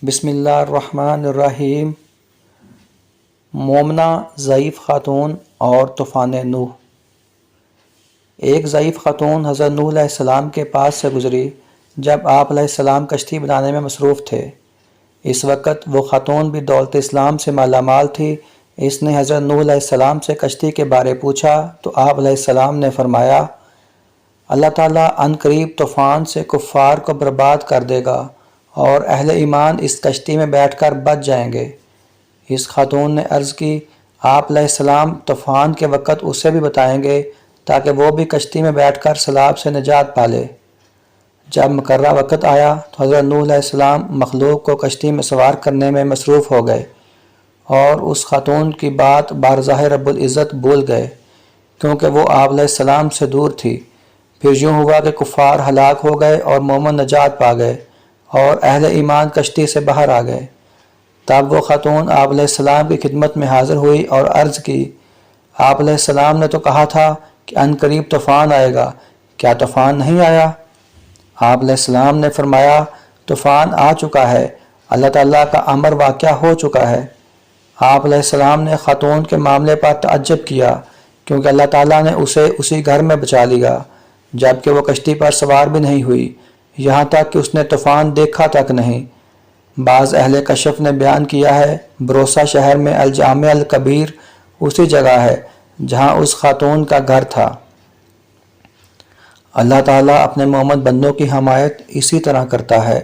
بسم اللہ الرحمن الرحیم۔ مومنہ ضعیف خاتون اور طوفان نوح۔ ایک ضعیف خاتون حضرت نوح علیہ السلام کے پاس سے گزری جب آپ علیہ السلام کشتی بنانے میں مصروف تھے۔ اس وقت وہ خاتون بھی دولت اسلام سے مالا مال تھی۔ اس نے حضرت نوح علیہ السلام سے کشتی کے بارے پوچھا تو آپ علیہ السلام نے فرمایا، اللہ تعالیٰ عن قریب طوفان سے کفار کو برباد کر دے گا اور اہل ایمان اس کشتی میں بیٹھ کر بچ جائیں گے۔ اس خاتون نے عرض کی، آپ علیہ السلام طوفان کے وقت اسے بھی بتائیں گے تاکہ وہ بھی کشتی میں بیٹھ کر سیلاب سے نجات پالے۔ جب مقررہ وقت آیا تو حضرت نوح علیہ السلام مخلوق کو کشتی میں سوار کرنے میں مصروف ہو گئے اور اس خاتون کی بات بارضاہ رب العزت بھول گئے کیونکہ وہ آپ علیہ السلام سے دور تھی۔ پھر یوں ہوا کہ کفار ہلاک ہو گئے اور مومن نجات پا گئے اور اہل ایمان کشتی سے باہر آ گئے۔ تب وہ خاتون آپ علیہ السلام کی خدمت میں حاضر ہوئی اور عرض کی، آپ علیہ السلام نے تو کہا تھا کہ عن قریب طوفان آئے گا، کیا طوفان نہیں آیا؟ آپ علیہ السلام نے فرمایا، طوفان آ چکا ہے، اللہ تعالیٰ کا امر واقع ہو چکا ہے۔ آپ علیہ السلام نے خاتون کے معاملے پر تعجب کیا کیونکہ اللہ تعالیٰ نے اسے اسی گھر میں بچا لیا جبکہ وہ کشتی پر سوار بھی نہیں ہوئی، یہاں تک کہ اس نے طوفان دیکھا تک نہیں۔ بعض اہل کشف نے بیان کیا ہے، بروسہ شہر میں الجامع الکبیر اسی جگہ ہے جہاں اس خاتون کا گھر تھا۔ اللہ تعالیٰ اپنے مومن بندوں کی حمایت اسی طرح کرتا ہے۔